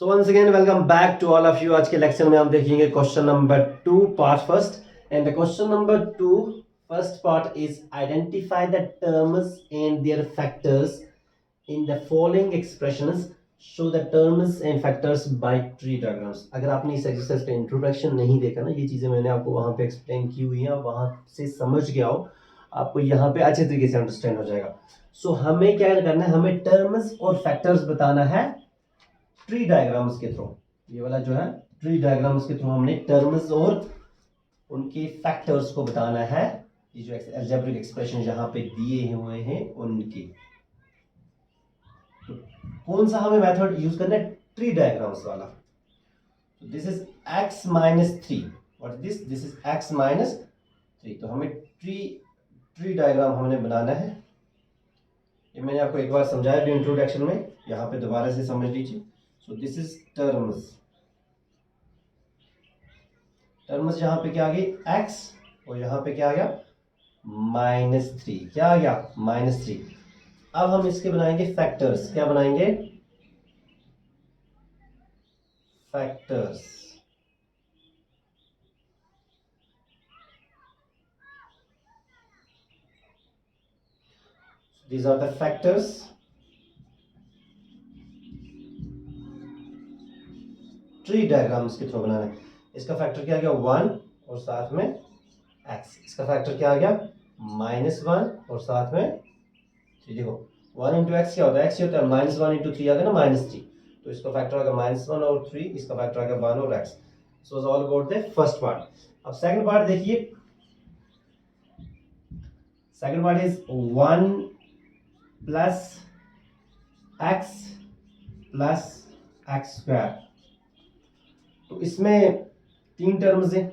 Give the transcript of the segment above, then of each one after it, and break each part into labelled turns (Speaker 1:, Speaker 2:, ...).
Speaker 1: So once again welcome back to all of you. आज के lecture में हम देखेंगे question number 2 part first. And the question number 2 first part is identify the terms and their factors in the following expressions, show the terms and factors by tree diagrams. अगर आपने इस exercise का introduction नहीं देखा ना, ये चीज़ें मैंने आपको वहाँ पे एक्सप्लेन की हुई हैं, वहाँ से समझ के आओ, आपको यहाँ पे अच्छे तरीके से अंडरस्टैंड हो जाएगा। सो हमें क्या करना है, हमें टर्म्स और फैक्टर्स बताना है ट्री डायग्राम्स के थ्रू। ये वाला जो है ट्री डायग्राम्स के थ्रू हमने टर्म्स और उनके फैक्टर्स को बताना है। ये जो अलजेब्रिक एक्सप्रेशन यहाँ पे दिए हुए हैं उनके, तो कौन सा हमें मेथड यूज करना है, ट्री डायग्राम्स वाला। This is x minus 3, what is this is x minus 3। तो हमें ट्री डायग्राम हमने बनाना है। ये मैंने आपको एक बार समझाया भी इंट्रोडक्शन में, यहाँ पे दोबारा से समझ लीजिए। सो दिस इज टर्म्स यहाँ पे क्या आ गई x, और यहाँ पे क्या आ गया -3। क्या आ गया -3। अब हम इसके बनाएंगे फैक्टर्स। क्या बनाएंगे, factors. These are the factors tree diagrams के थ्रू बनाना है। इसका फैक्टर क्या आ गया 1 और साथ में x। इसका फैक्टर क्या आ गया -1 और साथ में 3। देखो 1 इंटू एक्स क्या होता है, x ही होता है, -1 इंटू 3 आ गया ना -3। तो इसका फैक्टर आ गया -1 और 3, इसका फैक्टर आ गया 1 और x। So is all about the first part. अब सेकंड पार्ट देखिए। Second part is 1 plus x plus x square. तो इसमें 3 टर्म्स हैं,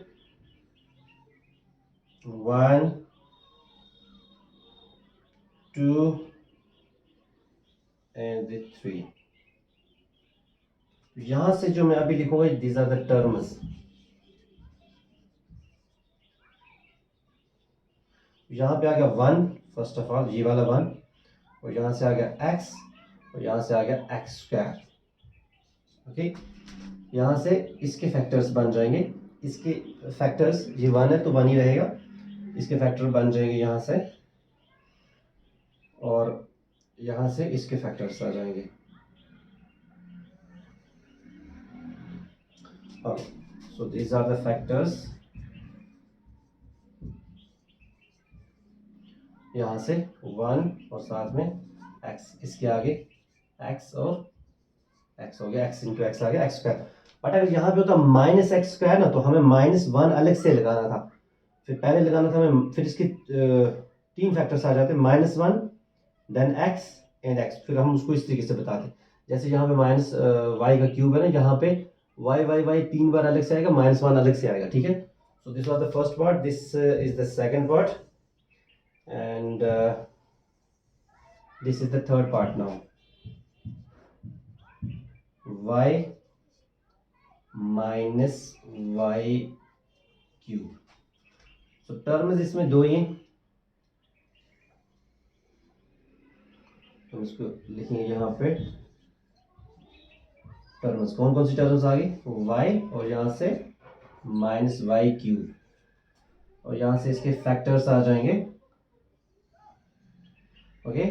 Speaker 1: 1 2 एंड 3। यहां से जो मैं अभी लिखूंगा, दीज आर द टर्म्स। यहां पे आ गया 1, फर्स्ट ऑफ ऑल ये वाला 1, और यहां से आ गया x, और यहां से आ गया एक्स स्क्वायर। ओके, यहां से इसके फैक्टर्स बन जाएंगे। इसके फैक्टर्स, ये 1 है तो 1 ही रहेगा, इसके फैक्टर बन जाएंगे यहां से, और यहां से इसके फैक्टर्स आ जाएंगे। So these are the factors. यहां से 1 और साथ में x, इसके आगे x और x हो गया, x इंटू एक्स आ गया एक्स स्क्वायर। बट अगर यहाँ पे होता -x स्क्वायर ना, तो हमें -1 अलग से लगाना था, फिर पहले लगाना था हमें, फिर इसके 3 फैक्टर्स आ जाते, -1 देन x एंड x। फिर हम उसको इस तरीके से बताते, जैसे यहाँ पे -y का क्यूब है ना, यहाँ पे y 3 बार अलग से आएगा, -1 अलग से आएगा। ठीक है, so this was the first part, this is the second part, and this is the third part now. y minus y cube. तो टर्म्स इसमें 2 ही हैं, तो इसको लिखेंगे यहाँ पे टर्म्स। कौन कौन सी टर्म्स आ गई, y और यहाँ से -y क्यूब, और यहाँ से इसके फैक्टर्स आ जाएंगे। ओके,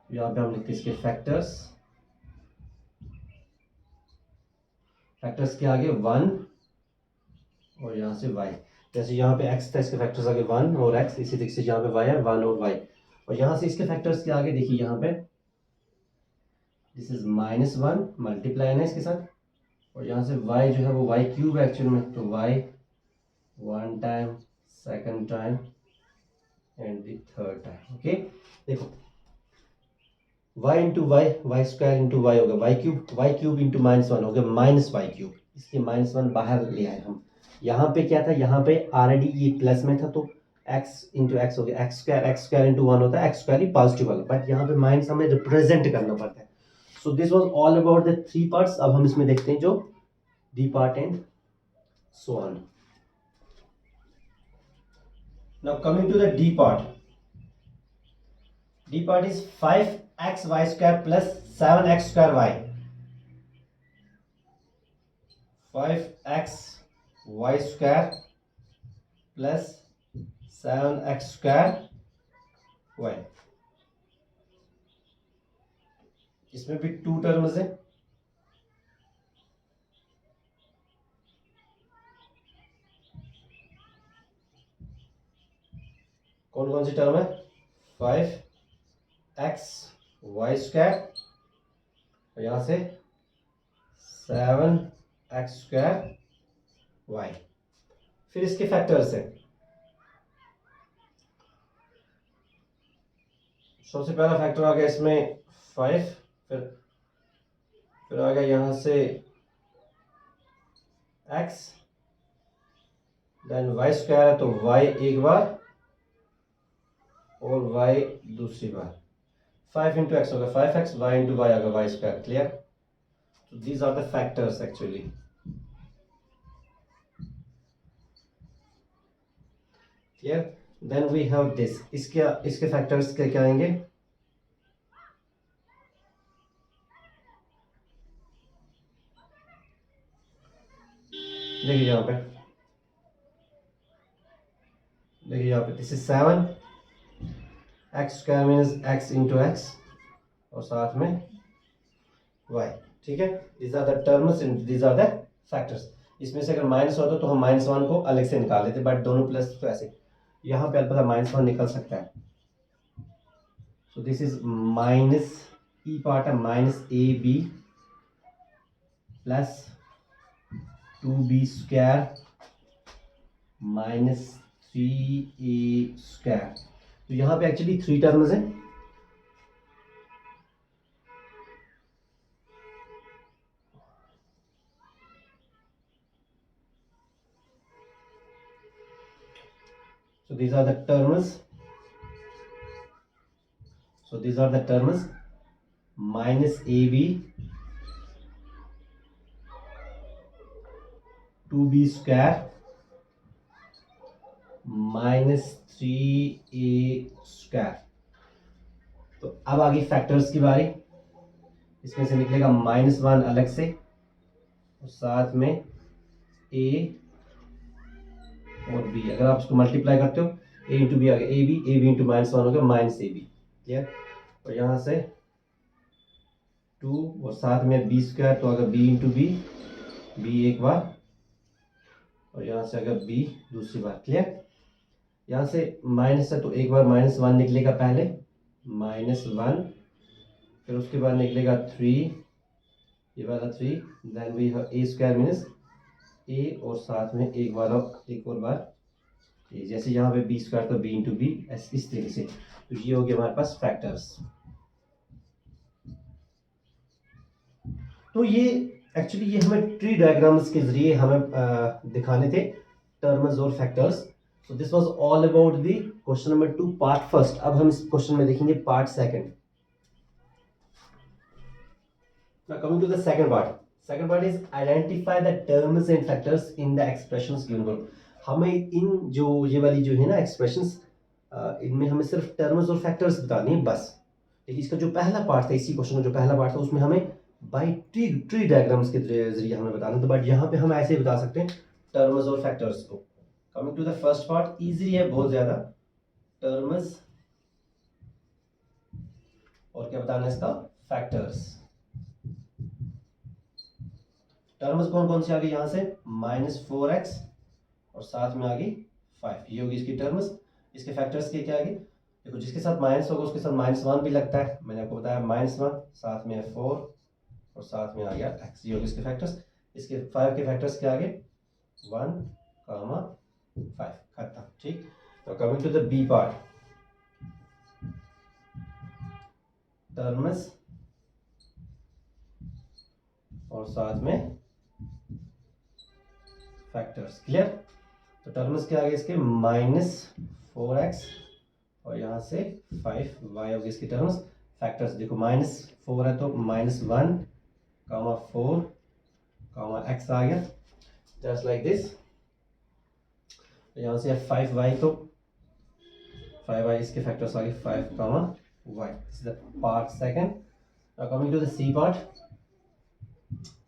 Speaker 1: यहाँ पे हम लिखते हैं इसके फैक्टर्स। फैक्टर्स के आगे 1 और यहाँ से y। जैसे यहाँ पे x था, इसके फैक्टर्स आगे 1 और x, इसी तरीके से यहाँ पे y है 1 और y, और यहाँ से इसके फैक्टर्स के आगे देखिए यहाँ पे दिस इज -1 मल्टीप्लाई है इसके साथ, और यहाँ से y जो है वो y क्यूब है एक्चुअल में, तो y 1 time, second time and the third time. Okay, देखो y into y square into y होगा y क्यूब इंटू -1 हो गया -y क्यूब। इसके -1 बाहर ले आए हम। यहाँ पे क्या था, यहाँ पे ऑलरेडी ये प्लस में था, तो x इंटू एक्स हो गया एक्स स्क्वायर इंटू 1 होता है, एक्स स्क्वायर ही पॉजिटिव वाला, बट यहाँ पे माइनस हमें रिप्रेजेंट करना पड़ता है। So this was all about the 3 parts. अब हम इसमें देखते हैं जो D part and so on. Now coming to the D part. D part is 5xy square plus 7x square y. 5xy square plus 7x square y. इसमें भी to terms है. कौन कौन सी टर्म है? 5xy स्क्वायर और यहां से 7x square y. फिर इसके फैक्टर्स हैं. सबसे पहला फैक्टर आ गया इसमें 5. फिर आ गया यहां से x, देन y स्क्वायर है तो y एक बार और y दूसरी बार. 5 इंटू एक्स होगा 5x, y इंटू वाई होगा वाई स्क्वायर. क्लियर? तो these are the factors actually. Clear? Then we have this. इसके फैक्टर्स क्या आएंगे? देखिए यहाँ पे this is 7 x square means x into x और साथ में y. ठीक है? These are the terms and these are the factors. इसमें से अगर माइनस होता तो हम -1 को अलग से निकाल लेते, बट दोनों प्लस तो ऐसे यहाँ पे अलबत्ता -1 निकल सकता है. So this is minus E part है -ab plus 2b square -3a square. तो यहाँ पे एक्चुअली 3 टर्म्स हैं. So these are the terms. -ab, 2b square, -3a square. तो अब आ गई फैक्टर्स की बारी. इसमें से निकलेगा -1 अलग से और साथ में a और b. अगर आप इसको मल्टीप्लाई करते हो a इंटू बी आ गया ab इंटू -1 हो गया -ab. क्लियर? और यहाँ से 2 और साथ में b स्क्वायर तो अगर b इंटू बी एक बार और यहाँ से अगर b दूसरी बार. क्लियर? यहाँ से माइनस है तो एक बार -1 निकलेगा पहले -1, फिर उसके बाद निकलेगा 3, ये वाला 3. Then we have a square means a और साथ में एक और बार a. जैसे यहाँ पे b स्क्वायर तो b इंटू बी, इस तरीके से. तो ये हो गया हमारे पास फैक्टर्स. तो ये एक्चुअली ये हमें ट्री डायग्राम्स के जरिए हमें दिखाने थे टर्म्स और factors. So this was all about the question number 2 part first. अब हम इस क्वेश्चन में देखेंगे part second. Now coming to the second part is identify the terms and factors in the expressions given below. हमें इन ये वाली जो है ना एक्सप्रेशंस, इनमें हमें सिर्फ टर्म्स और फैक्टर्स बतानी है बस. लेकिन इसका जो पहला पार्ट था, इसी क्वेश्चन का जो पहला पार्ट था, उसमें हमें बाई ट्री डायग्राम्स के जरिए हमें बताना. तो बट यहाँ पे हम ऐसे ही बता सकते हैं टर्म्स और फैक्टर्स को. Coming to the first part, easy है बहुत ज्यादा. टर्म्स और क्या बताना है इसका? फैक्टर्स. टर्म्स कौन कौन सी आ गई? यहाँ से -4x और साथ में आ गई 5. ये होगी इसकी टर्म्स. इसके फैक्टर्स के क्या आ गई? देखो, जिसके साथ माइनस होगा उसके साथ -1 भी लगता है. मैंने आपको बताया -1, साथ में 4 और साथ में आ गया x. ये होगी इसके फैक्टर्स. इसके 5 के फैक्टर्स क्या आ गए? 1, 5. खत्म. ठीक. तो coming to the B part, terms और साथ में फैक्टर्स. क्लियर? तो टर्म्स क्या आ गए इसके? -4x और यहाँ से 5y होगी इसकी टर्म्स. फैक्टर्स देखो, -4 है तो -1, 4, x आ गया जस्ट लाइक दिस. यहाँ से 5y तो 5y इसके फैक्टर्स आ गए 5 कामा y. This is the part second. Now coming to the C part.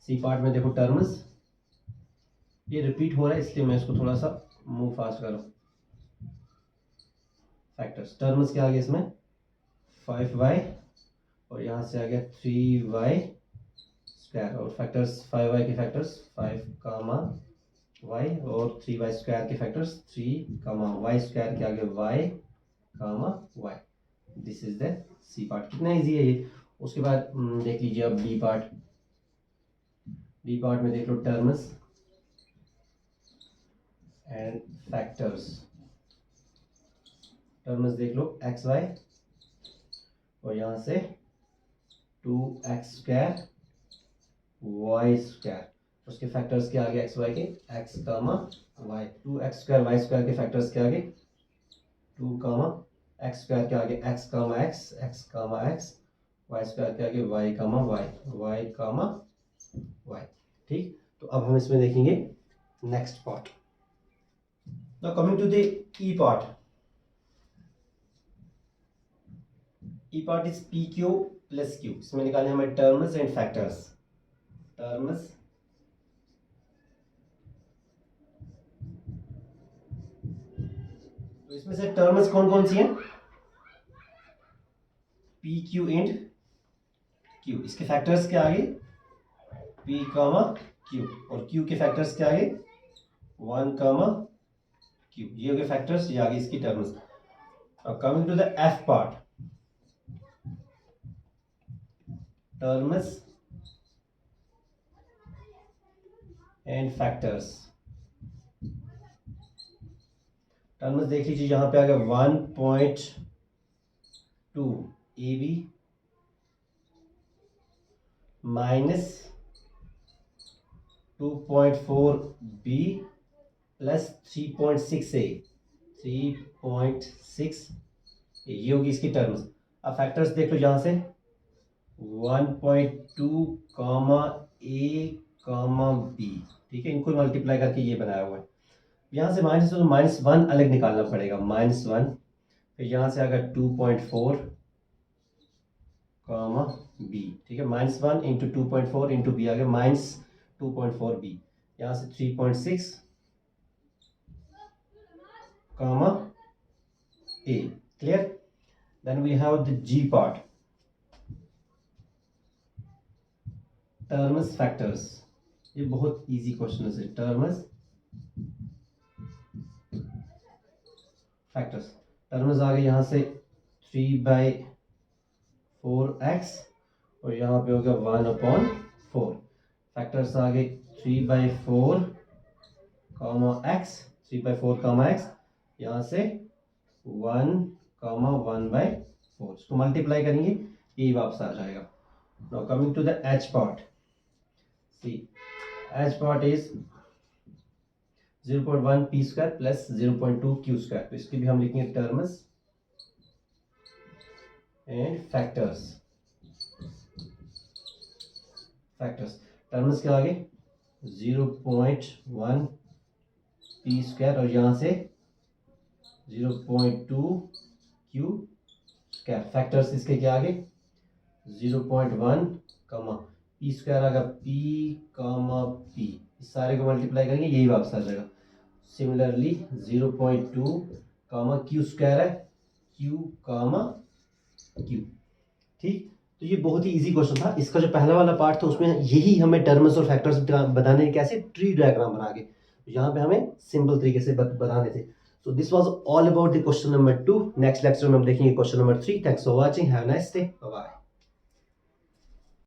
Speaker 1: C part में देखो टर्म्स ये रिपीट हो रहा है इसलिए मैं इसको थोड़ा सा मूव फास्ट करूँ. फैक्टर्स टर्म्स क्या आ गया इसमें 5y और यहाँ से आ गया 3y स्क्वायर और फैक्टर्स 5y के फैक्टर्स 5 कामा y और 3y स्क्वायर के फैक्टर्स 3 कामा y स्क्वायर के आगे y comma y. This is the C part. कितना इजी है ये. उसके बाद देख लीजिए अब डी पार्ट. डी पार्ट में देख लो टर्म्स एंड फैक्टर्स. टर्म्स देख लो एक्स वाई और यहाँ से 2x स्क्वायर वाई स्क्वायर. उसके फैक्टर्स के आगे एक्स वाई के x comma y. 2x square y square के फैक्टर्स के आगे 2 कामा एक्स स्क्वायर के आगे x comma x comma x. Y square के आगे y comma y comma y. ठीक. तो अब हम इसमें देखेंगे next part. Now coming to the E part. E part is P Q plus Q. इसमें निकालने हमें टर्म्स एंड फैक्टर्स. टर्म्स तो इसमें से टर्म्स कौन कौन सी हैं पी क्यू एंड क्यू. इसके फैक्टर्स के आगे p कामा q और q के फैक्टर्स के आगे 1 कामा q. ये हो गए फैक्टर्स. ये आगे इसकी टर्म्स. अब coming to the f part. Terms and factors. Terms देख लीजिए यहाँ पे आ गया 1.2 AB minus 2.4 B plus 3.6 A. 3.6 ये होगी इसकी टर्म्स. अब फैक्टर्स देख लो यहाँ से 1.2 कामा A कामा B. ठीक है. इनको मल्टीप्लाई करके ये बनाया हुआ है. यहाँ से माइनस तो -1 अलग निकालना पड़ेगा. -1 फिर यहाँ से आ गया 2.4 कामा B. ठीक है. -1 इंटू 2.4 इंटू B आ गया -2.4 B. यहाँ से 3.6 comma A. Clear. Then we have the G part. Terms factors. ये बहुत इजी क्वेश्चन है. Terms factors. टर्म्स आ गए यहाँ से 3/4x और यहाँ पे हो गया 1/4. फैक्टर्स आ गए 3/4 कामा x 3/4 कामा x. यहाँ से 1 कामा 1/4. इसको मल्टीप्लाई करेंगे ये वापस आ जाएगा. Now coming to the h part. See h part is 0.1 p square plus 0.2 q square. तो इसके भी हम लिखेंगे terms and factors. Factors terms के आगे 0.1 p स्क्वायर और यहाँ से 0.2 q स्क्वायर. फैक्टर्स इसके क्या आगे 0.1 कामा p स्क्वायर आएगा p कामा p. इस सारे को मल्टीप्लाई करेंगे यही वापस आ जाएगा. सिमिलरली 0.2 कामा q स्क्वायर है q कामा q. ठीक. तो ये बहुत ही इजी क्वेश्चन था. इसका जो पहला वाला पार्ट था उसमें यही हमें टर्म्स और फैक्टर्स बताने कैसे ट्री डायग्राम बना के. तो यहाँ पे हमें सिंपल तरीके से बताने थे. So this was all about the question number 2. Next lecture में हम देखेंगे question number 3. Thanks for watching. Have a nice day. Bye bye.